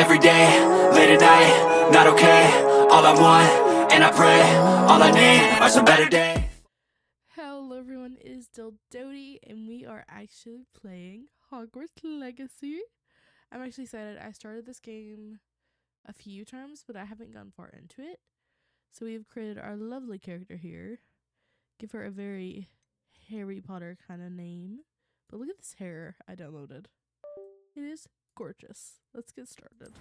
every day, late at night, not okay. All I want, and I pray, all I need are some better days. Hello everyone, it is still Dodie, and we are actually playing Hogwarts Legacy. I'm actually excited. I started this game a few times, but I haven't gone far into it. So we've created our lovely character here. Give her a very Harry Potter kind of name. But look at this hair I downloaded. It is gorgeous. Let's get started.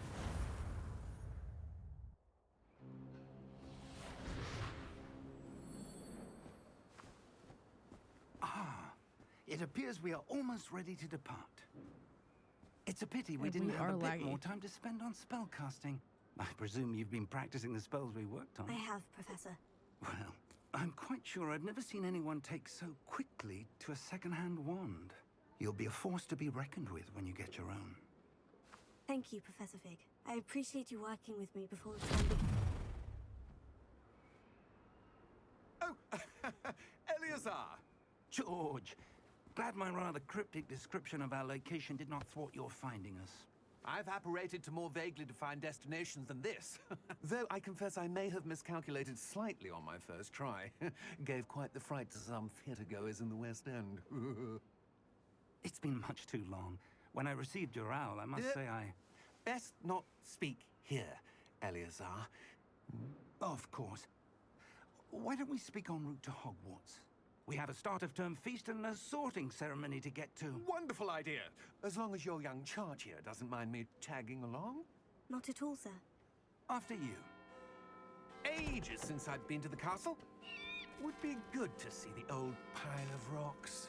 It appears we are almost ready to depart. It's a pity we And didn't we have a are bit laggy. more time to spend on spellcasting. I presume you've been practicing the spells we worked on. I have, Professor. Well, I'm quite sure I've never seen anyone take so quickly to a second-hand wand. You'll be a force to be reckoned with when you get your own. Thank you, Professor Fig. I appreciate you working with me before the time begins. Oh, Eleazar! George, glad my rather cryptic description of our location did not thwart your finding us. I've apparated to more vaguely defined destinations than this. Though I confess I may have miscalculated slightly on my first try. Gave quite the fright to some theatre-goers in the West End. It's been much too long. When I received your owl, I must say I... Best not speak here, Eleazar. Of course. Why don't we speak en route to Hogwarts? We have a start-of-term feast and a sorting ceremony to get to. Wonderful idea! As long as your young charge here doesn't mind me tagging along. Not at all, sir. After you. Ages since I'd been to the castle. Would be good to see the old pile of rocks.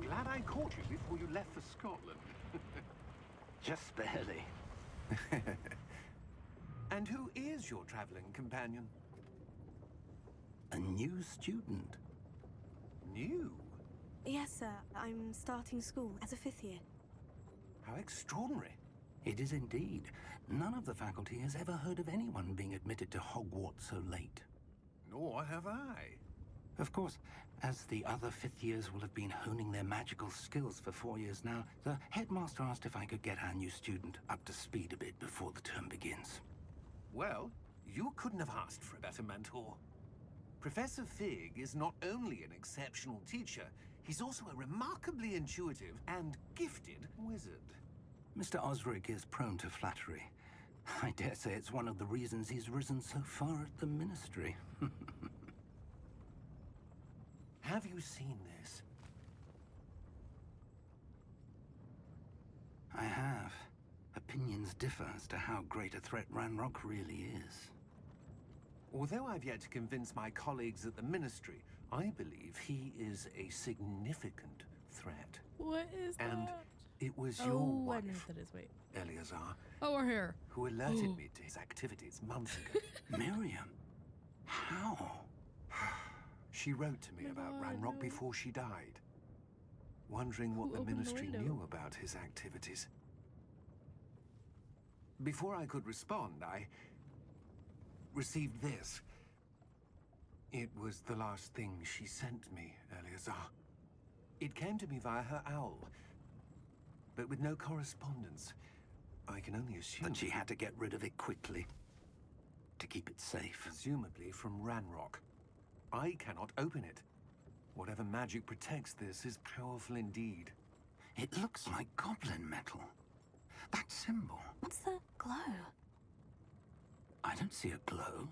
Glad I caught you before you left for Scotland. Just barely. And who is your traveling companion? A new student. New? Yes, sir. I'm starting school as a 5th year. How extraordinary. It is indeed. None of the faculty has ever heard of anyone being admitted to Hogwarts so late. Nor have I. Of course, as the other 5th years will have been honing their magical skills for 4 years now, the headmaster asked if I could get our new student up to speed a bit before the term begins. Well, you couldn't have asked for a better mentor. Professor Fig is not only an exceptional teacher, he's also a remarkably intuitive and gifted wizard. Mr. Osric is prone to flattery. I dare say it's one of the reasons he's risen so far at the ministry. Have you seen this? I have. Opinions differ as to how great a threat Ranrock really is. Although I've yet to convince my colleagues at the ministry, I believe he is a significant threat. What is And that? it was your Oh, I know wife, what that is. Wait. Eleazar, Oh, her hair. who alerted me to his activities months ago. Miriam? How? She wrote to me My about God, Ranrock no. before she died, wondering what Who the opened the ministry window? knew about his activities. Before I could respond, I received this. It was the last thing she sent me, Eleazar. It came to me via her owl, but with no correspondence. I can only assume... But she had to get rid of it quickly. To keep it safe. Presumably from Ranrock. I cannot open it. Whatever magic protects this is powerful indeed. It looks like goblin metal. That symbol. What's that glow? I don't see a glow.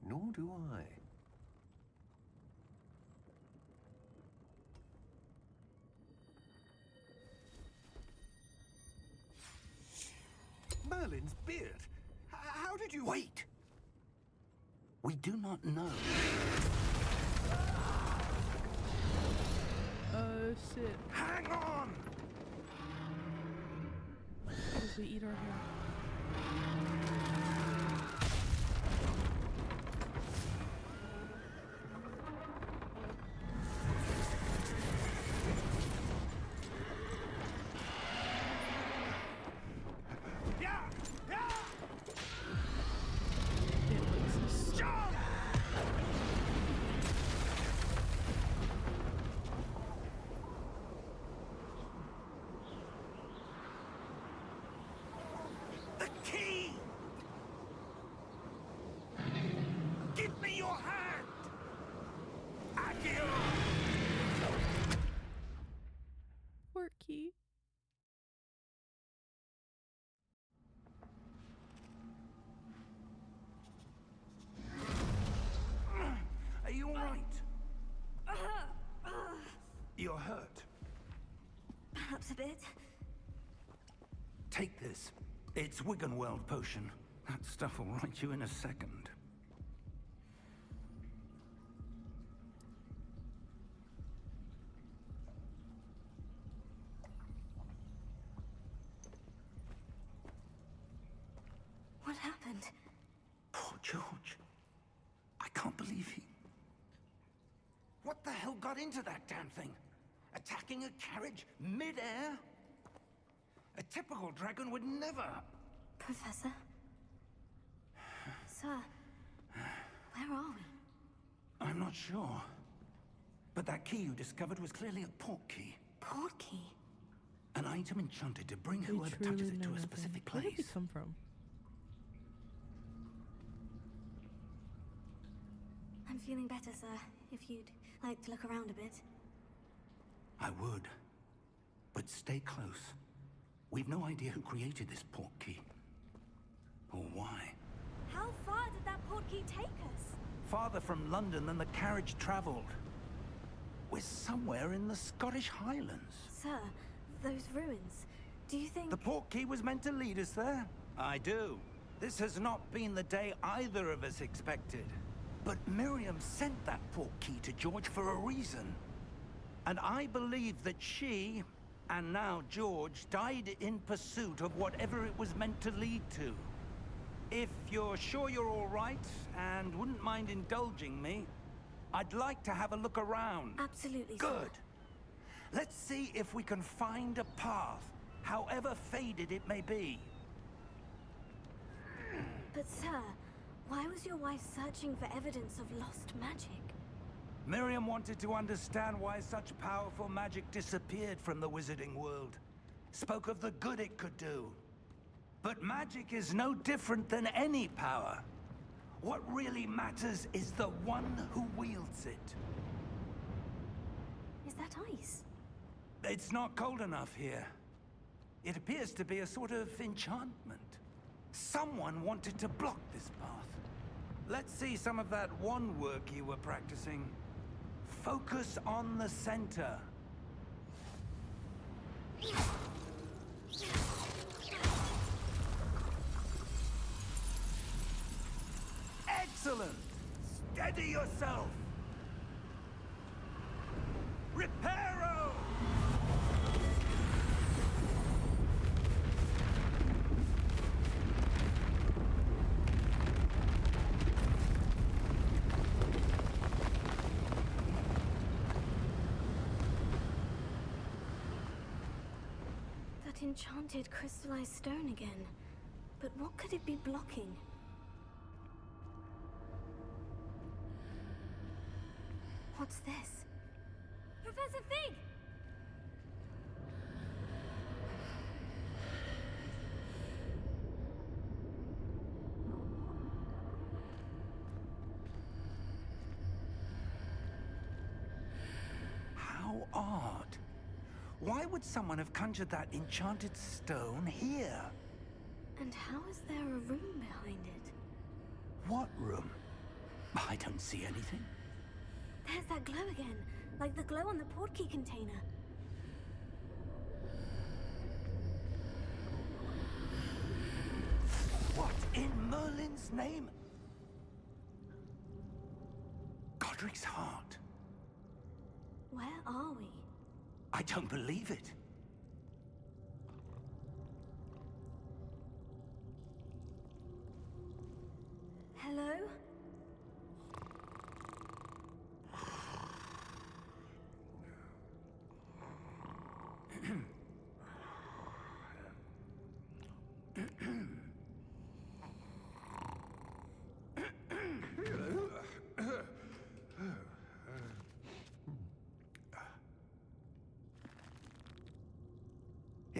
Nor do I. Merlin's beard. How did you... Wait! We do not know. Oh shit. Hang on! if we eat our hair. It looks so The key! Give me your hand! Accio! quirky. Are you all right? You're hurt. Perhaps a bit. Take this. It's Wiggenweld potion. That stuff will right you in a second. What happened? Poor George. I can't believe he... What the hell got into that damn thing? Attacking a carriage mid-air? A typical dragon would never... Professor? Sir, where are we? I'm not sure. But that key you discovered was clearly a port key. Port key? An item enchanted to bring We whoever truly touches it know to a nothing. specific Where did we place. come from? I'm feeling better, sir. If you'd like to look around a bit. I would. But stay close. We've no idea who created this port key. Or why. How far did that port key take us? Farther from London than the carriage traveled. We're somewhere in the Scottish Highlands. Sir, those ruins. Do you think... The port key was meant to lead us there? I do. This has not been the day either of us expected. But Miriam sent that port key to George for a reason. And I believe that she, and now George, died in pursuit of whatever it was meant to lead to. If you're sure you're all right, and wouldn't mind indulging me, I'd like to have a look around. Absolutely, sir. Good. Let's see if we can find a path, however faded it may be. But sir, why was your wife searching for evidence of lost magic? Miriam wanted to understand why such powerful magic disappeared from the wizarding world. Spoke of the good it could do. But magic is no different than any power. What really matters is the one who wields it. Is that ice? It's not cold enough here. It appears to be a sort of enchantment. Someone wanted to block this path. Let's see some of that wand work you were practicing. Focus on the center. Excellent! Steady yourself! Reparo! That enchanted crystallized stone again. But what could it be blocking? What's this? Professor Fig! How odd. Why would someone have conjured that enchanted stone here? And how is there a room behind it? What room? I don't see anything. There's that glow again, like the glow on the portkey container. What in Merlin's name? Godric's heart. Where are we? I don't believe it.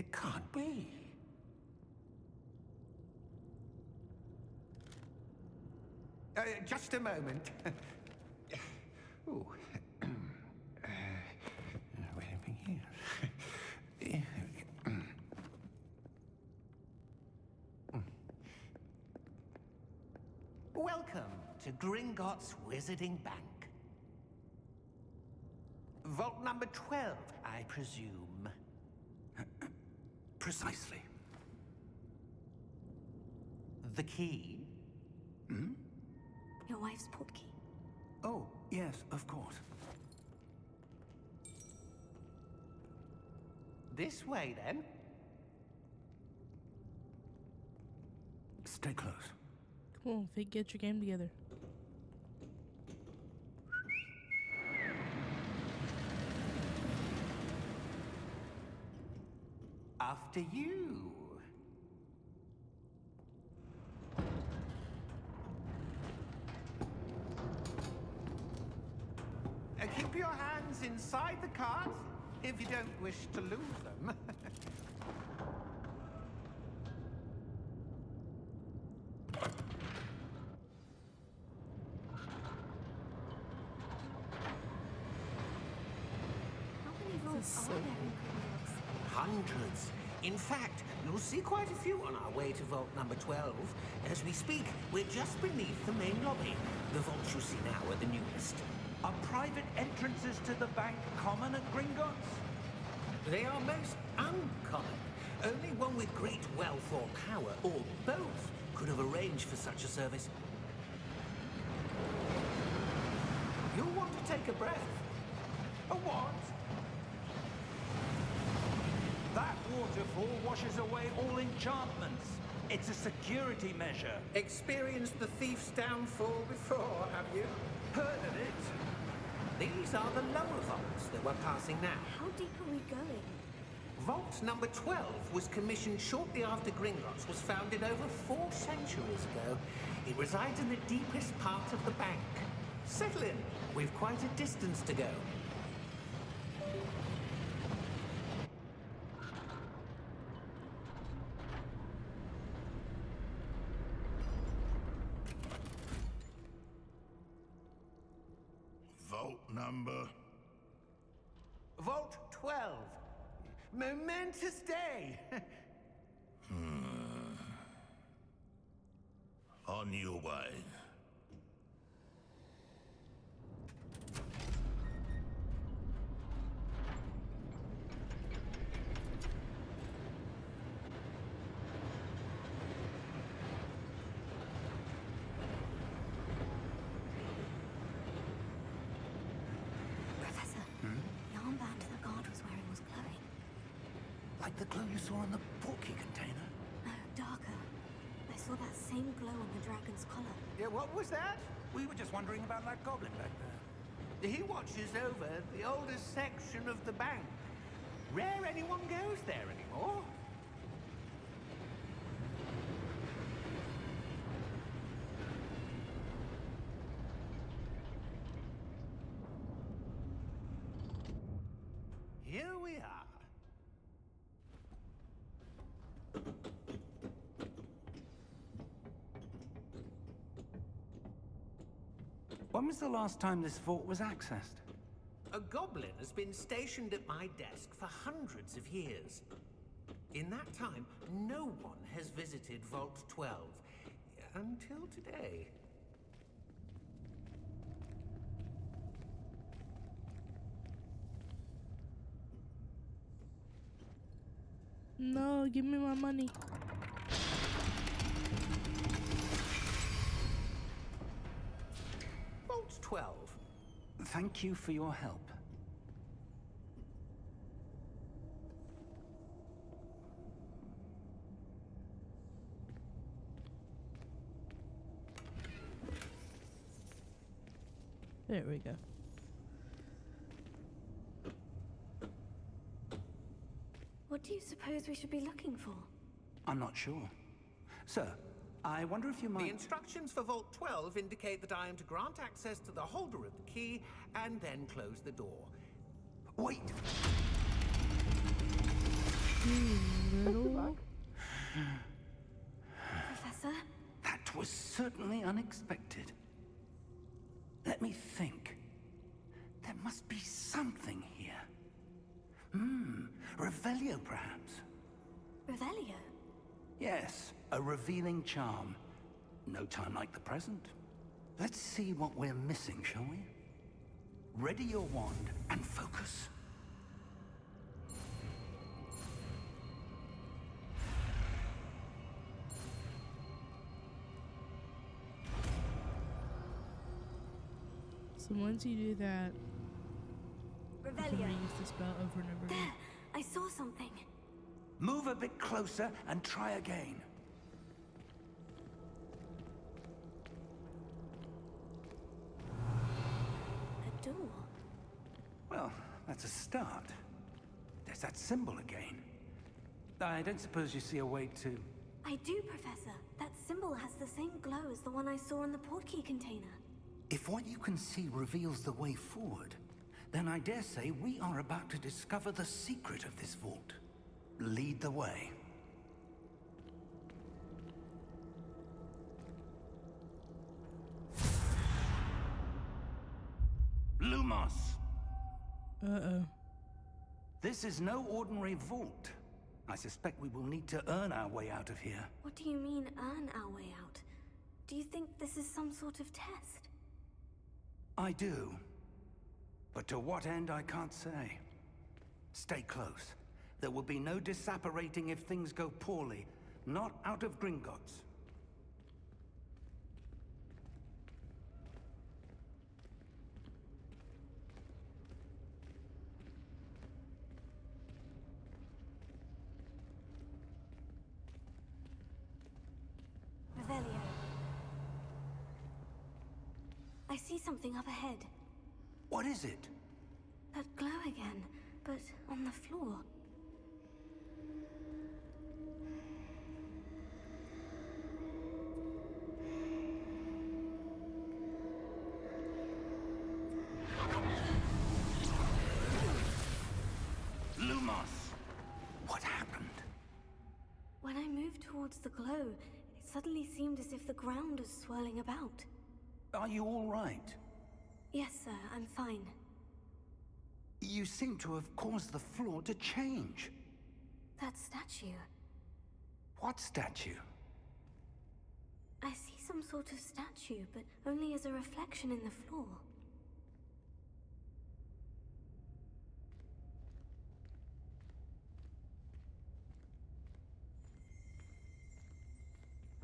It can't be. Just a moment. Ooh. Wait a minute. Welcome to Gringotts Wizarding Bank. Vault number 12, I presume. Precisely. The key? Your wife's portkey. Oh, yes, of course. This way, then. Stay close. Come on, Fig, get your game together. After you. Keep your hands inside the cart if you don't wish to lose them. How many vaults are there in Gringotts? Hundreds. In fact, you'll see quite a few on our way to vault number 12. As we speak, we're just beneath the main lobby. The vaults you see now are the newest. Are private entrances to the bank common at Gringotts? They are most uncommon. Only one with great wealth or power, or both, could have arranged for such a service. You'll want to take a breath. A what? That waterfall washes away all enchantments. It's a security measure. Experienced the thief's downfall before, have you? Heard of it? These are the lower vaults that we're passing now. How deep are we going? Vault number 12 was commissioned shortly after Gringotts was founded over 4 centuries ago. It resides in the deepest part of the bank. Settle in. We've quite a distance to go. Vault number. Vault 12. Momentous day. On your way. Professor, the armband the guard was wearing was glowing. Like the glow you saw on the portkey container? No, darker. I saw that same glow on the dragon's collar. Yeah, what was that? We were just wondering about that goblin back there. He watches over the oldest section of the bank. Rare anyone goes there anymore. Here we are. When was the last time this vault was accessed? A goblin has been stationed at my desk for hundreds of years. In that time, no one has visited Vault 12. Until today. No, give me my money. Vault 12. Thank you for your help. There we go. What do you suppose we should be looking for? I'm not sure. Sir, I wonder if you The might... instructions for Vault 12 indicate that I am to grant access to the holder of the key and then close the door. Wait! Little. Professor? That was certainly unexpected. Let me think. There must be something here. Revelio, perhaps. Revelio? Yes, a revealing charm. No time like the present. Let's see what we're missing, shall we? Ready your wand and focus. So once you do that, you can Revelio. reuse the spell over and over again. There! I saw something. Move a bit closer and try again. A door. Well, that's a start. There's that symbol again. I don't suppose you see a way to... I do, Professor. That symbol has the same glow as the one I saw in the portkey container. If what you can see reveals the way forward, then I dare say we are about to discover the secret of this vault. Lead the way. Lumos! Uh-oh. This is no ordinary vault. I suspect we will need to earn our way out of here. What do you mean, earn our way out? Do you think this is some sort of test? I do. But to what end, I can't say. Stay close. There will be no disapparating if things go poorly. Not out of Gringotts. Revelio. I see something up ahead. What is it? That glow again, but on the floor. Lumos! What happened? When I moved towards the glow, it suddenly seemed as if the ground was swirling about. Are you all right? Yes, sir, I'm fine. You seem to have caused the floor to change. That statue. What statue? I see some sort of statue, but only as a reflection in the floor.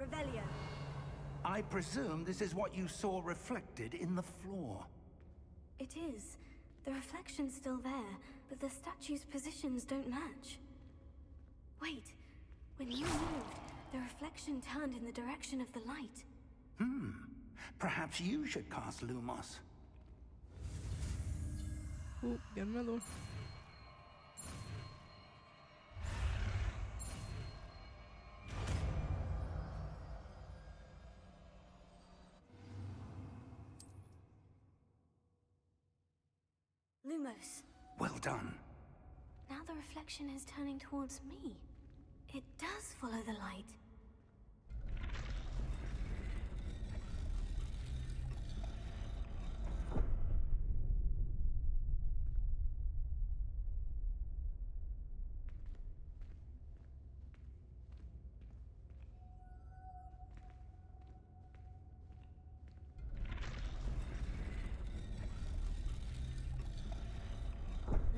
Revelio. I presume this is what you saw reflected in the floor. It is. The reflection's still there, but the statue's positions don't match. Wait. When you moved, the reflection turned in the direction of the light. Perhaps you should cast Lumos. Oh, get another one. Lumos. Well done. Now the reflection is turning towards me. It does follow the light.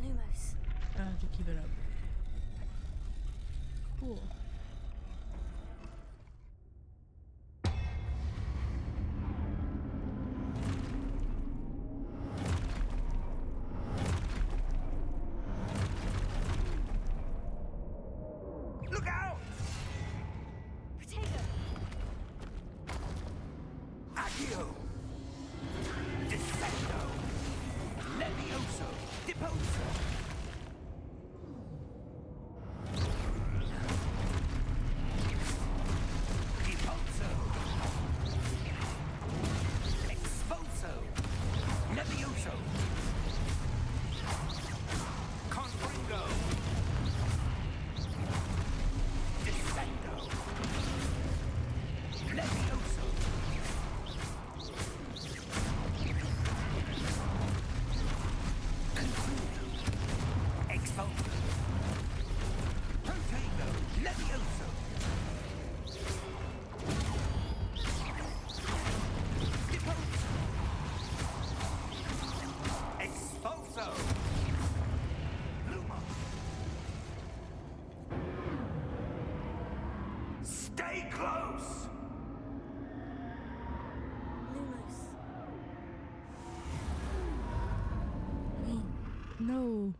Lumos. I have to keep it up. Cool. Look out! Protego. Accio! Dissecto! Levioso! Deposo! Deposo! Expulso! Levioso! Confringo! No.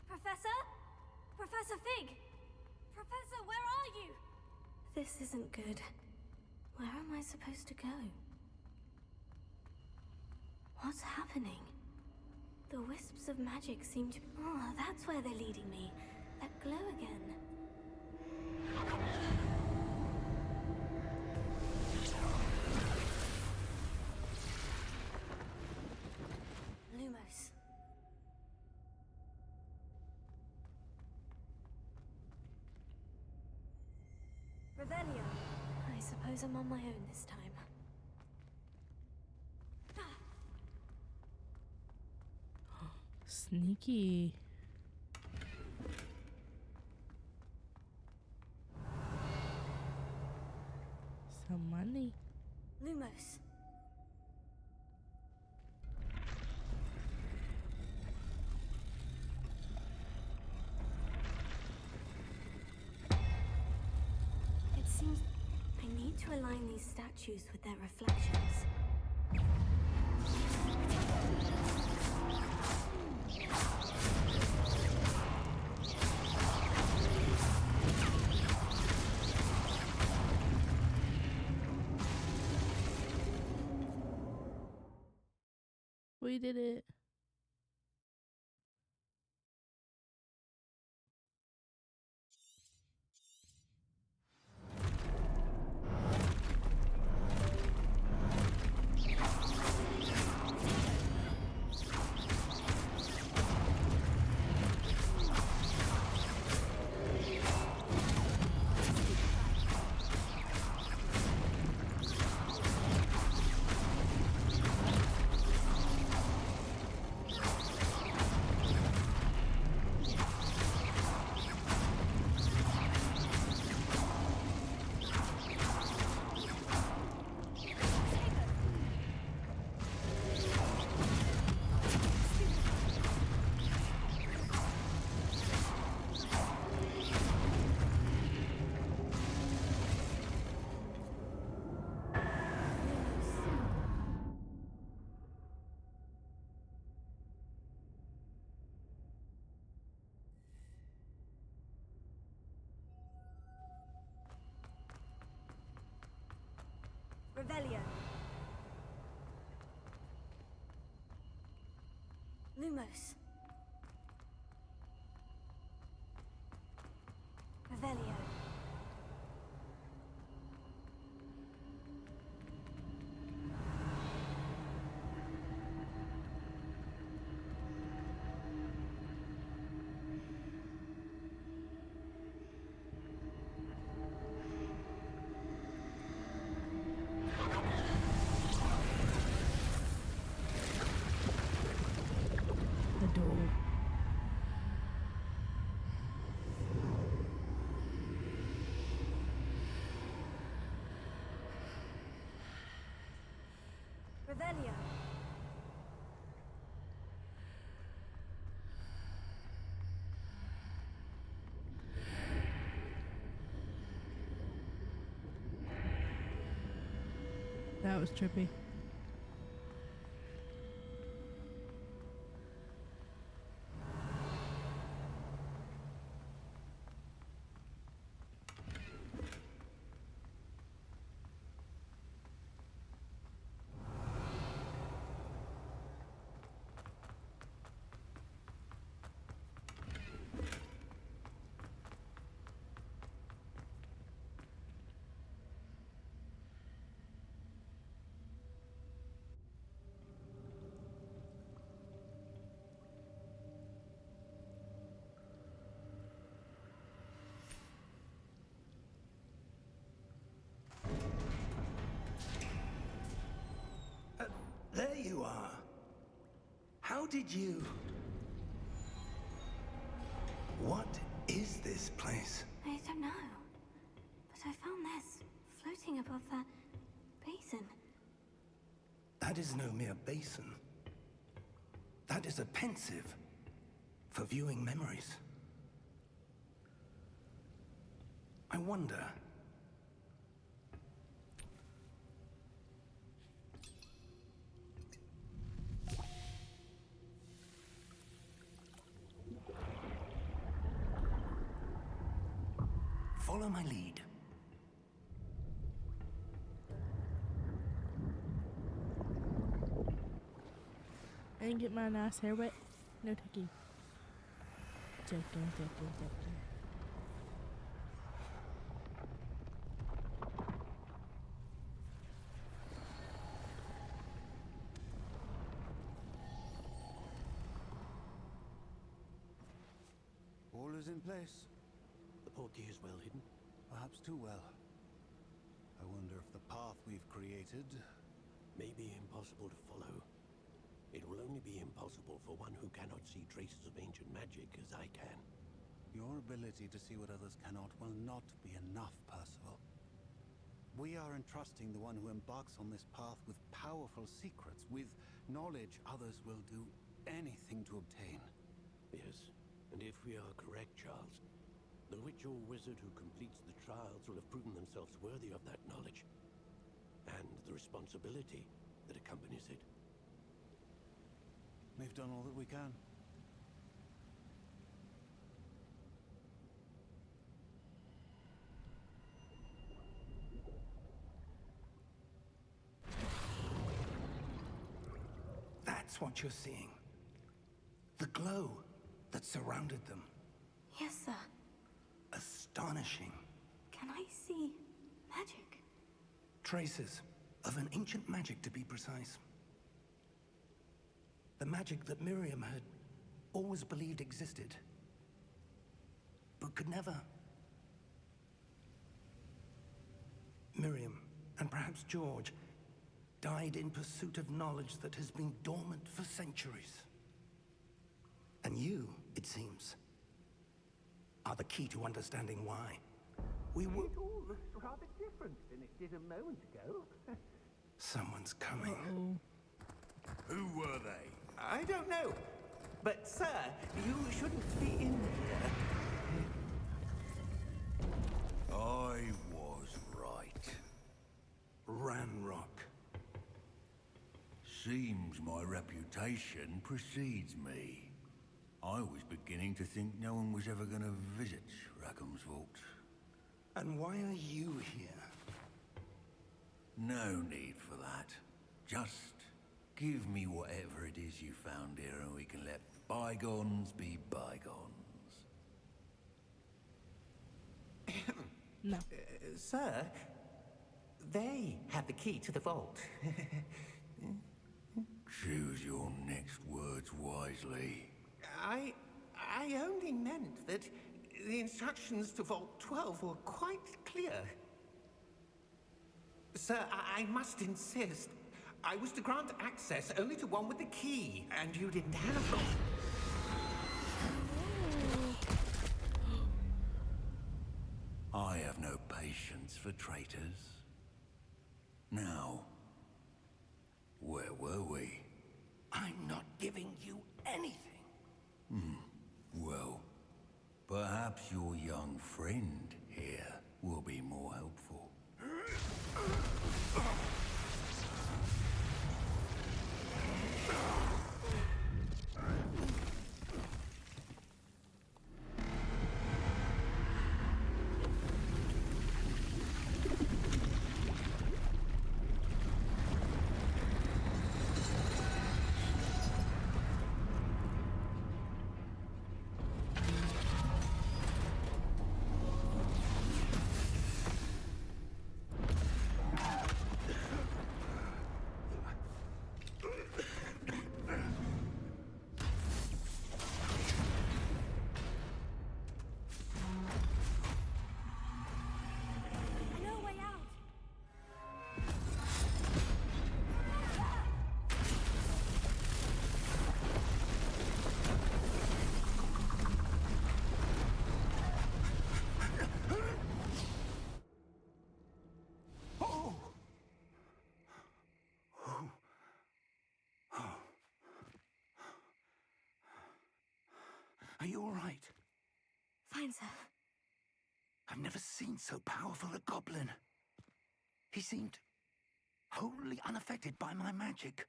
Professor? Professor Fig! Professor, where are you? This isn't good. Where am I supposed to go? What's happening? The wisps of magic seem to... Oh, that's where they're leading me. That glow again. Lumos. Revelio. I suppose I'm on my own this time. Sneaky. Some money. Lumos. It seems I need to align these statues with their reflections. We did it. Revelio. Lumos. Revelio. The door. Revelio. That was trippy. There you are. How did you... What is this place? I don't know. But I found this floating above that basin. That is no mere basin. That is a pensive for viewing memories. I wonder... Follow my lead. I didn't get my nice hair wet. No techie. Joking. All is in place. The portkey is well hidden. Perhaps too well. I wonder if the path we've created... May be impossible to follow. It will only be impossible for one who cannot see traces of ancient magic as I can. Your ability to see what others cannot will not be enough, Percival. We are entrusting the one who embarks on this path with powerful secrets, with knowledge others will do anything to obtain. Yes, and if we are correct, Charles, the witch or wizard who completes the trials will have proven themselves worthy of that knowledge, and the responsibility that accompanies it. We've done all that we can. That's what you're seeing. The glow that surrounded them. Yes, sir. Astonishing. Can I see magic? Traces of an ancient magic, to be precise. The magic that Miriam had always believed existed, but could never. Miriam, and perhaps George, died in pursuit of knowledge that has been dormant for centuries. And you, it seems, are the key to understanding why. We were... It all looks rather different than it did a moment ago. Someone's coming. Who were they? I don't know. But, sir, you shouldn't be in here. I was right. Ranrock. Seems my reputation precedes me. I was beginning to think no one was ever going to visit Rackham's vault. And why are you here? No need for that. Just give me whatever it is you found here and we can let bygones be bygones. No. Sir, they have the key to the vault. Choose your next words wisely. I only meant that the instructions to Vault 12 were quite clear. Sir, I must insist. I was to grant access only to one with the key, and you didn't have them. I have no patience for traitors. Now, where were we? I'm not giving you anything. Well, perhaps your young friend here will be more helpful. I know a way out. Are you all right? Fine, sir. I've never seen so powerful a goblin. He seemed wholly unaffected by my magic.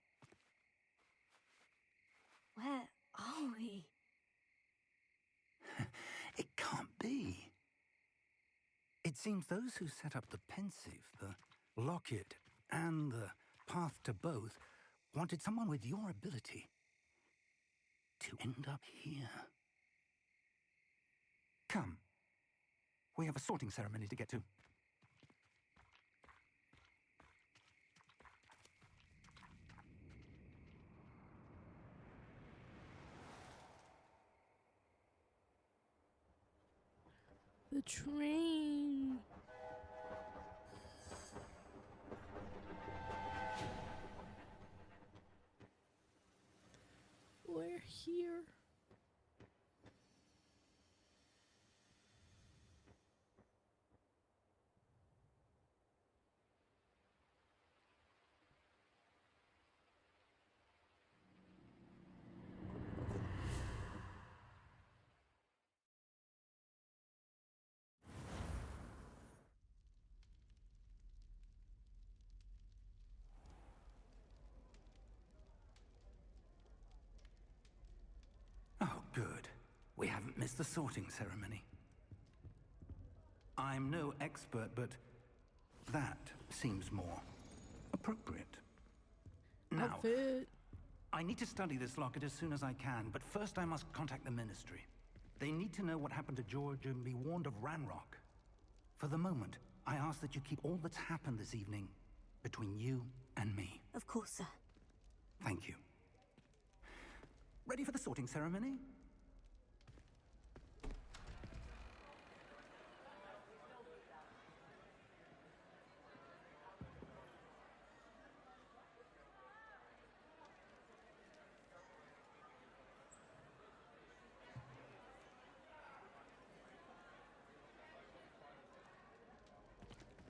Where are we? It can't be. It seems those who set up the pensive, the locket, and the path to both wanted someone with your ability to end up here. Come. We have a sorting ceremony to get to. The train. We're here. Oh, good. We haven't missed the sorting ceremony. I'm no expert, but that seems more appropriate. Now, Outfit. I need to study this locket as soon as I can, but first I must contact the Ministry. They need to know what happened to George and be warned of Ranrock. For the moment, I ask that you keep all that's happened this evening between you and me. Of course, sir. Thank you. Ready for the sorting ceremony?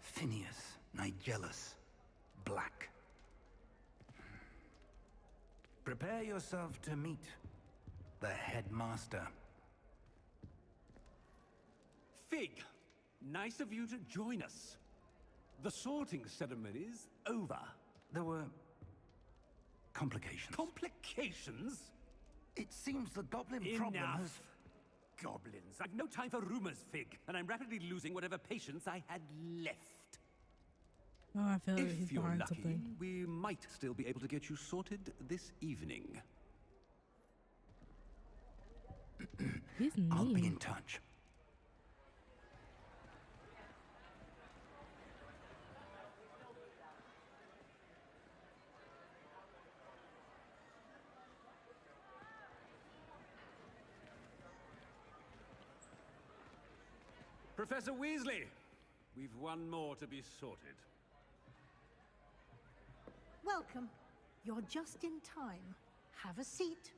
Phineas, Nigellus, Black. Prepare yourself to meet the headmaster. Fig, nice of you to join us. The sorting ceremony's over. There were complications. Complications? It seems the goblin problem Enough. has... Goblins. I've no time for rumors, Fig, and I'm rapidly losing whatever patience I had left. Oh, I feel like If he's you're behind lucky, something. we might still be able to get you sorted this evening. He's mean. I'll be in touch. Professor Weasley, we've one more to be sorted. Welcome. You're just in time. Have a seat.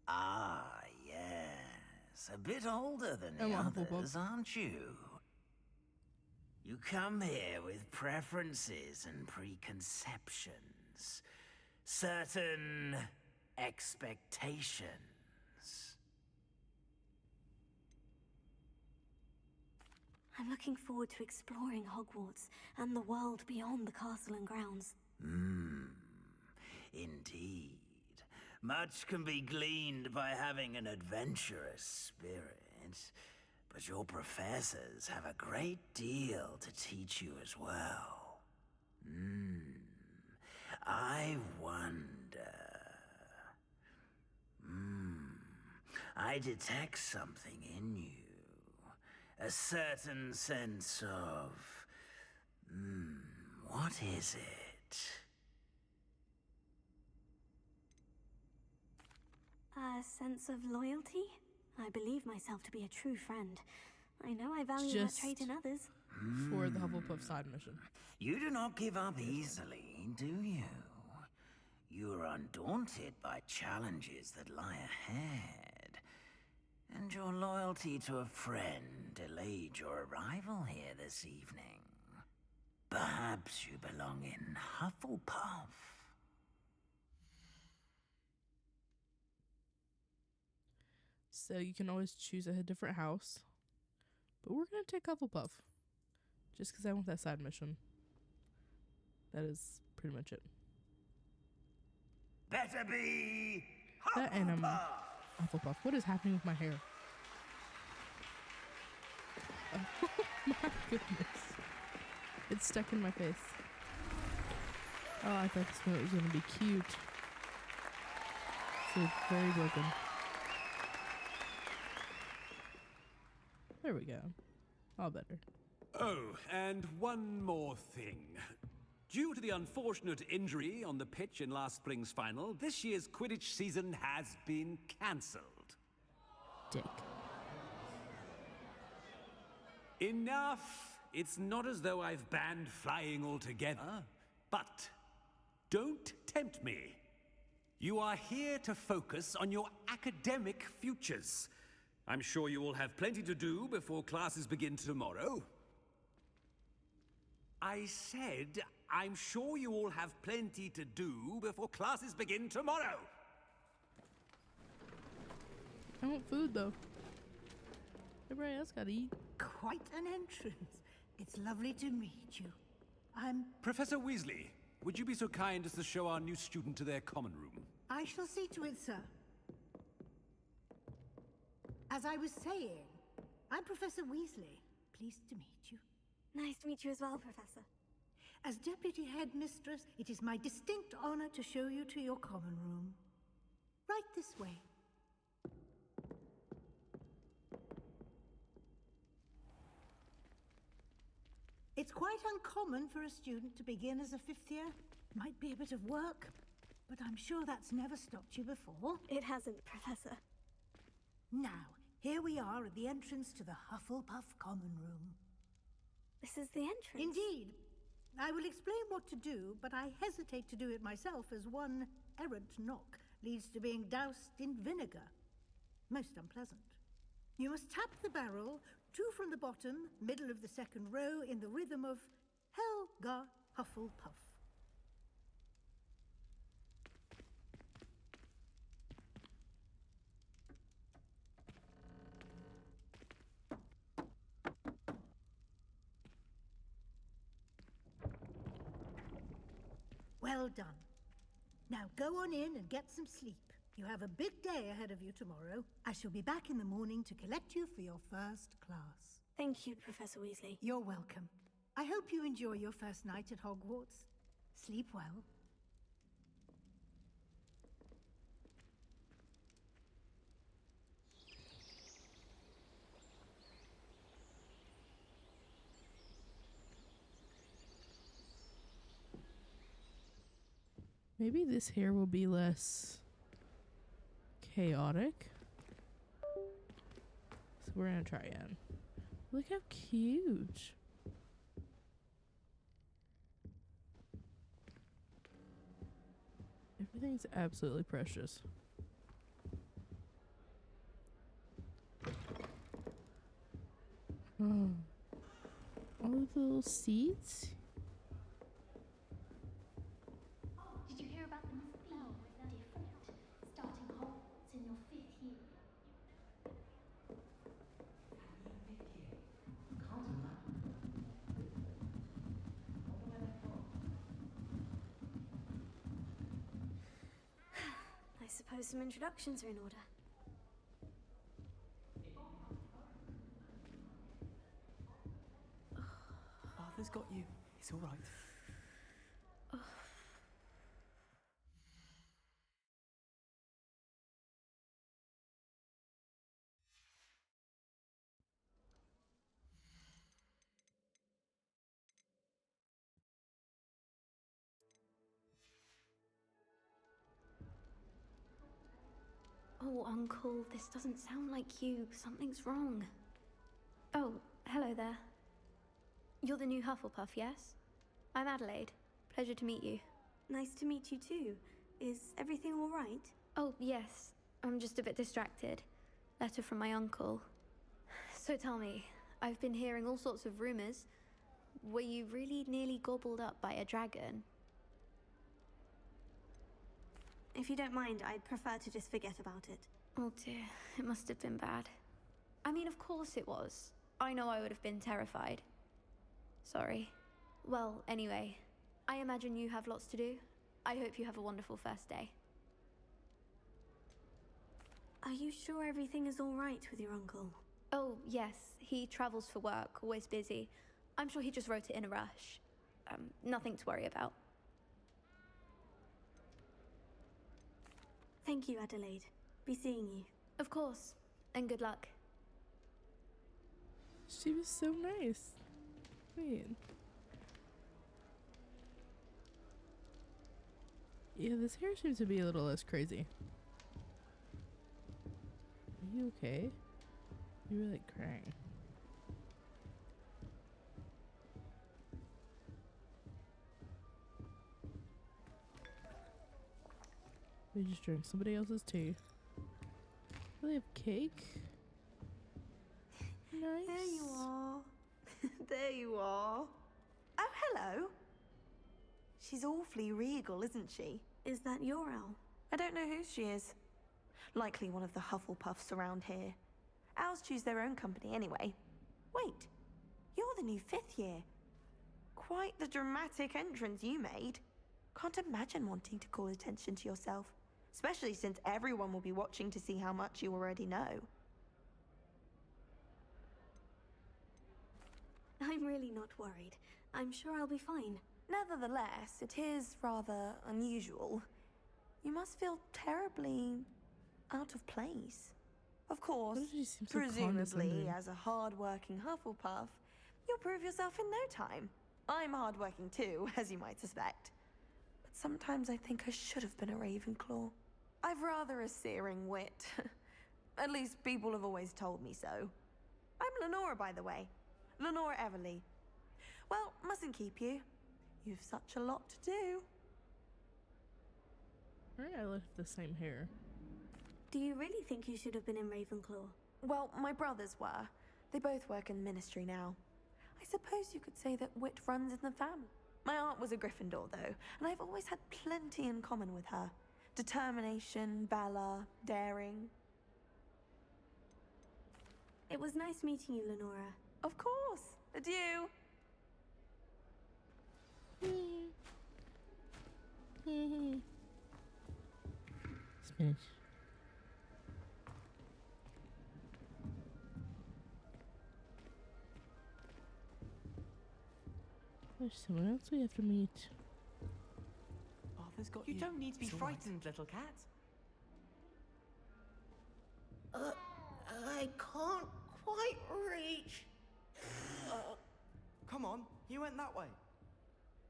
Ah, yes. A bit older than the want Hufflepuff. others, aren't you? You come here with preferences and preconceptions. Certain expectations. I'm looking forward to exploring Hogwarts and the world beyond the castle and grounds. Indeed. Much can be gleaned by having an adventurous spirit. But your professors have a great deal to teach you as well. I wonder... I detect something in you. A certain sense of... what is it? A sense of loyalty? I believe myself to be a true friend. I know I value that Just- trait in others. For the Hufflepuff side mission. You do not give up easily, do you? You are undaunted by challenges that lie ahead. And your loyalty to a friend delayed your arrival here this evening. Perhaps you belong in Hufflepuff. So you can always choose a different house. But we're going to take Hufflepuff. Just because I want that side mission. That is pretty much it. Better be That and Hufflepuff. Hufflepuff. What is happening with my hair? Oh my goodness. It's stuck in my face. Oh, I thought this one was going to be cute. So it's very broken. There we go. All better. Oh, and one more thing. Due to the unfortunate injury on the pitch in last spring's final, this year's Quidditch season has been cancelled. Dick. Enough! It's not as though I've banned flying altogether. But don't tempt me. You are here to focus on your academic futures. I'm sure you all have plenty to do before classes begin tomorrow. I said, I'm sure you all have plenty to do before classes begin tomorrow. I want food though. Everybody else gotta eat. Quite an entrance. It's lovely to meet you. I'm... Professor Weasley, would you be so kind as to show our new student to their common room? I shall see to it, sir. As I was saying, I'm Professor Weasley. Pleased to meet you. Nice to meet you as well, Professor. As Deputy Headmistress, it is my distinct honor to show you to your common room. Right this way. It's quite uncommon for a student to begin as a fifth year. Might be a bit of work, but I'm sure that's never stopped you before. It hasn't, Professor. Now, here we are at the entrance to the Hufflepuff common room. This is the entrance? Indeed. I will explain what to do, but I hesitate to do it myself as one errant knock leads to being doused in vinegar. Most unpleasant. You must tap the barrel, 2 from the bottom, middle of the second row, in the rhythm of Helga Hufflepuff. Well done. Now go on in and get some sleep. You have a big day ahead of you tomorrow. I shall be back in the morning to collect you for your first class. Thank you, Professor Weasley. You're welcome. I hope you enjoy your first night at Hogwarts. Sleep well. Maybe this here will be less chaotic. So we're gonna try again. Look how cute. Everything's absolutely precious. Oh. All of the little seeds. Did you hear about them being different? Starting Hogwarts in your 5th year. I suppose some introductions are in order. Arthur's got you. It's all right. Oh, Uncle, this doesn't sound like you. Something's wrong. Oh, hello there. You're the new Hufflepuff, yes? I'm Adelaide. Pleasure to meet you. Nice to meet you too. Is everything all right? Oh, yes. I'm just a bit distracted. Letter from my uncle. So tell me, I've been hearing all sorts of rumors. Were you really nearly gobbled up by a dragon? If you don't mind, I'd prefer to just forget about it. Oh dear, it must have been bad. I mean, of course it was. I know I would have been terrified. Sorry. Well, anyway, I imagine you have lots to do. I hope you have a wonderful first day. Are you sure everything is all right with your uncle? Oh, yes. He travels for work, always busy. I'm sure he just wrote it in a rush. Nothing to worry about. Thank you, Adelaide. Be seeing you. Of course. And good luck. She was so nice. Wait. Yeah, this hair seems to be a little less crazy. Are you okay? You were like crying. We just drank somebody else's tea. Do they have cake? Nice. There you are. There you are. Oh, hello. She's awfully regal, isn't she? Is that your owl? I don't know who she is. Likely one of the Hufflepuffs around here. Owls choose their own company anyway. Wait, you're the new 5th year. Quite the dramatic entrance you made. Can't imagine wanting to call attention to yourself, especially since everyone will be watching to see how much you already know. I'm really not worried. I'm sure I'll be fine. Nevertheless, it is rather unusual. You must feel terribly out of place. Of course, presumably, as a hard-working Hufflepuff, you'll prove yourself in no time. I'm hard-working too, as you might suspect. But sometimes I think I should have been a Ravenclaw. I've rather a searing wit. At least people have always told me so. I'm Lenora, by the way. Lenora Everly. Well, mustn't keep you. You've such a lot to do. I left the same hair. Do you really think you should have been in Ravenclaw? Well, my brothers were. They both work in the ministry now. I suppose you could say that wit runs in the family. My aunt was a Gryffindor, though, and I've always had plenty in common with her. Determination, valor, daring. It was nice meeting you, Lenora. Of course. Adieu. Spanish. There's someone else we have to meet. Arthur's got You you. don't need to be It's all right. frightened, little cat. I can't quite reach. Come on, he went that way.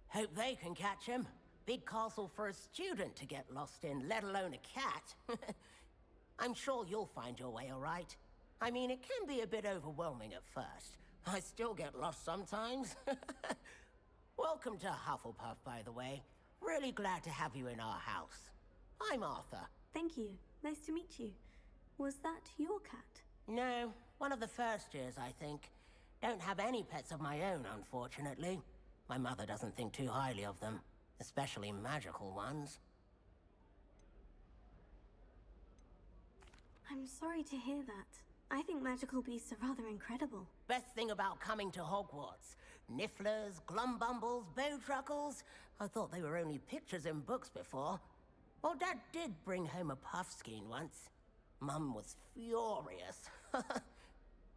Hope they can catch him. Big castle for a student to get lost in, let alone a cat. I'm sure you'll find your way all right. I mean, it can be a bit overwhelming at first. I still get lost sometimes. Welcome to Hufflepuff, by the way. Really glad to have you in our house. I'm Arthur. Thank you. Nice to meet you. Was that your cat? No, one of the first years, I think. Don't have any pets of my own, unfortunately. My mother doesn't think too highly of them, especially magical ones. I'm sorry to hear that. I think magical beasts are rather incredible. Best thing about coming to Hogwarts. Nifflers, glumbumbles, bowtruckles. I thought they were only pictures in books before. Well, Dad did bring home a puffskein once. Mum was furious.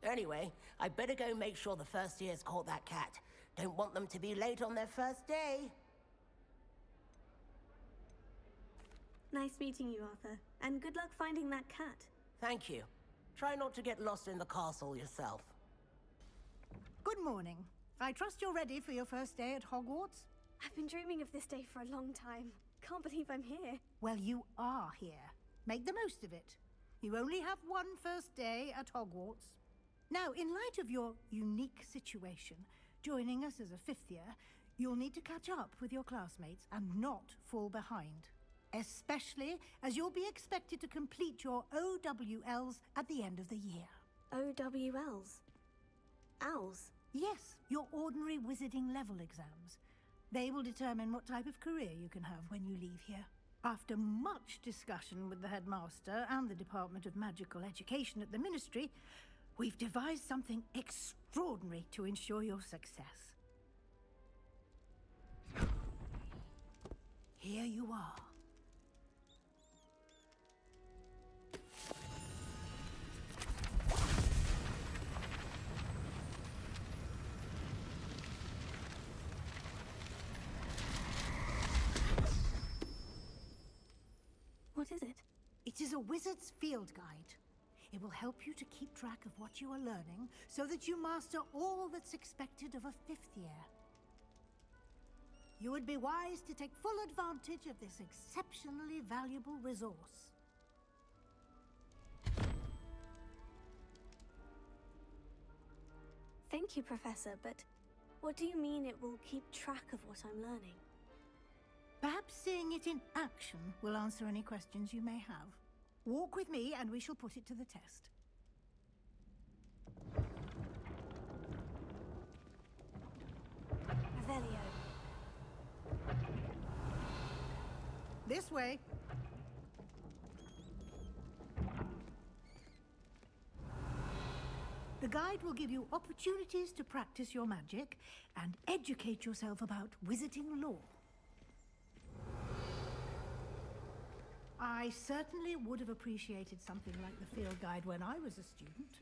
Anyway, I better go make sure the first years caught that cat. Don't want them to be late on their first day. Nice meeting you, Arthur. And good luck finding that cat. Thank you. Try not to get lost in the castle yourself. Good morning. I trust you're ready for your first day at Hogwarts? I've been dreaming of this day for a long time. Can't believe I'm here. Well, you are here. Make the most of it. You only have one first day at Hogwarts. Now, in light of your unique situation, joining us as a 5th year, you'll need to catch up with your classmates and not fall behind. Especially as you'll be expected to complete your OWLs at the end of the year. OWLs? Owls? Yes, your ordinary wizarding level exams. They will determine what type of career you can have when you leave here. After much discussion with the headmaster and the Department of Magical Education at the Ministry, we've devised something extraordinary to ensure your success. you are. What is it? It is a wizard's field guide. It will help you to keep track of what you are learning so that you master all that's expected of a 5th year. You would be wise to take full advantage of this exceptionally valuable resource. Thank you, Professor, but what do you mean it will keep track of what I'm learning? Perhaps seeing it in action will answer any questions you may have. Walk with me and we shall put it to the test. Revelio. This way. The guide will give you opportunities to practice your magic and educate yourself about wizarding lore. I certainly would have appreciated something like the field guide when I was a student.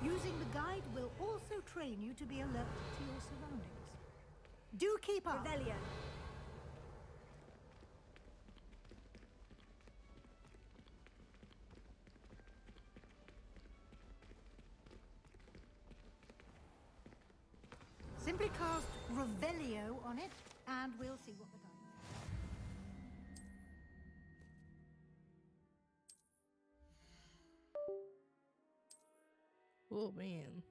Using the guide will also train you to be alert to your surroundings. Do keep up! Revelio. Simply cast Revelio on it, and we'll see what the guide says. Oh man.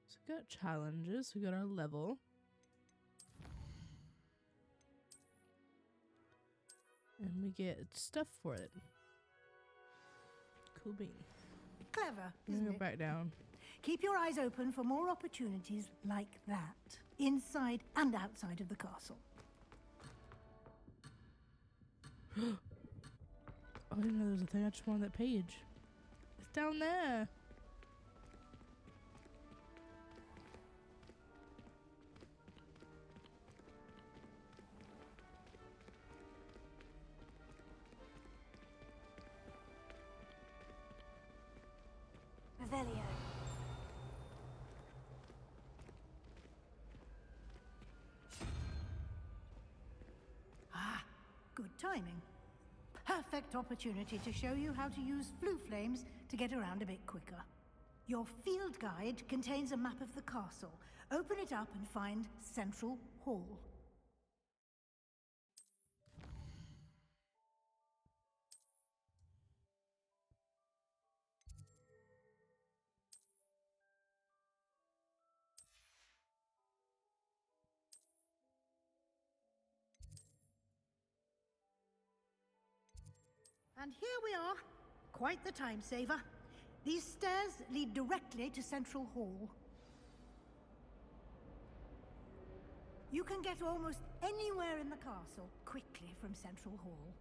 So we got challenges, we got our level. And we get stuff for it. Cool bean. Clever, I'm isn't gonna it? go back down. Keep your eyes open for more opportunities like that, inside and outside of the castle. Oh, I didn't know there was a thing. I just wanted that page. It's down there. Revelio. Ah, good timing. Perfect opportunity to show you how to use flue flames to get around a bit quicker. Your field guide contains a map of the castle. Open it up and find Central Hall. And here we are. Quite the time saver. These stairs lead directly to Central Hall. You can get almost anywhere in the castle quickly from Central Hall.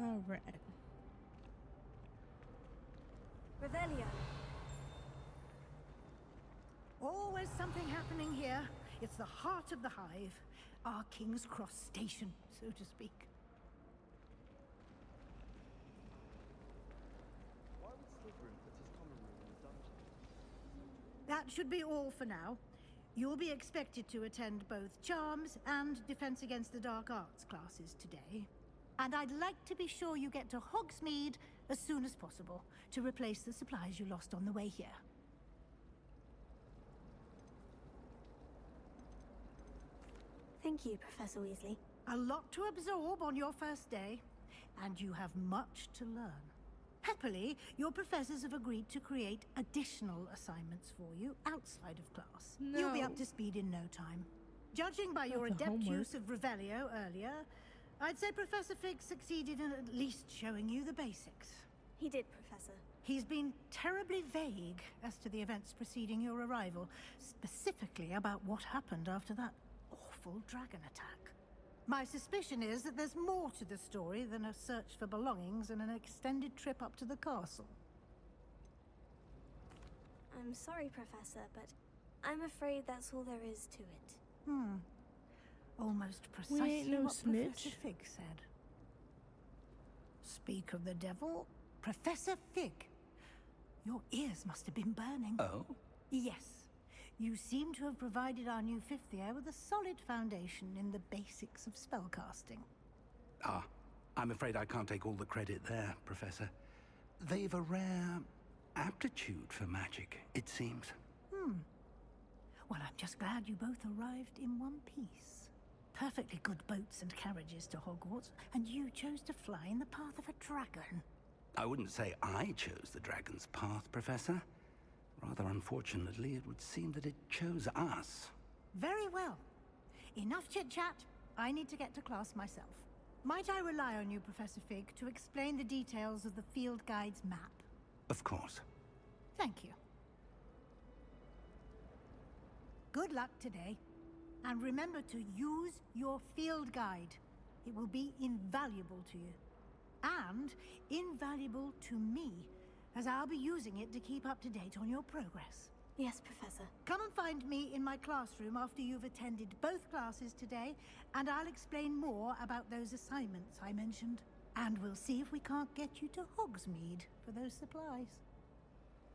All right. Revelio. Always something happening here. It's the heart of the hive. Our King's Cross station, so to speak. Why would Slytherin put his common room in the dungeon? That should be all for now. You'll be expected to attend both Charms and Defense Against the Dark Arts classes today. And I'd like to be sure you get to Hogsmeade as soon as possible to replace the supplies you lost on the way here. Thank you, Professor Weasley. A lot to absorb on your first day, and you have much to learn. Happily, your professors have agreed to create additional assignments for you outside of class. You'll be up to speed in no time. Judging by your adept use of Revelio earlier, I'd say Professor Fig succeeded in at least showing you the basics. He did, Professor. He's been terribly vague as to the events preceding your arrival, specifically about what happened after that awful dragon attack. My suspicion is that there's more to the story than a search for belongings and an extended trip up to the castle. I'm sorry, Professor, but I'm afraid that's all there is to it. Almost We precisely ain't no what snitch. Professor Fig said. Speak of the devil, Professor Fig. Your ears must have been burning. Oh? Yes. You seem to have provided our new fifth year with a solid foundation in the basics of spellcasting. Ah, I'm afraid I can't take all the credit there, Professor. They've a rare aptitude for magic, it seems. Well, I'm just glad you both arrived in one piece. Perfectly good boats and carriages to Hogwarts, and you chose to fly in the path of a dragon. I wouldn't say I chose the dragon's path, Professor. Rather unfortunately, it would seem that it chose us. Very well. Enough chit-chat. I need to get to class myself. Might I rely on you, Professor Fig, to explain the details of the field guide's map? Of course. Thank you. Good luck today. And remember to use your field guide. It will be invaluable to you. And invaluable to me, as I'll be using it to keep up to date on your progress. Yes, Professor. Come and find me in my classroom after you've attended both classes today, and I'll explain more about those assignments I mentioned. And we'll see if we can't get you to Hogsmeade for those supplies.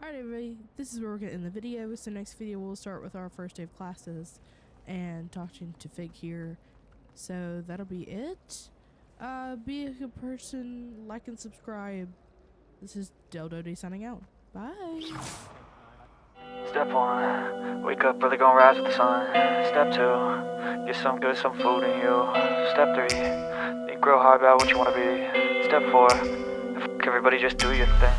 Alright everybody, this is where we're getting the video. So next video we'll start with our first day of classes and talking to Fig here. So that'll be it. Be a good person, like and subscribe. This is Deldody signing out. Bye. Step 1, wake up early, gonna rise with the sun. Step 2, get some food in you. Step 3, think real hard about what you wanna be. Step 4, everybody just do your thing.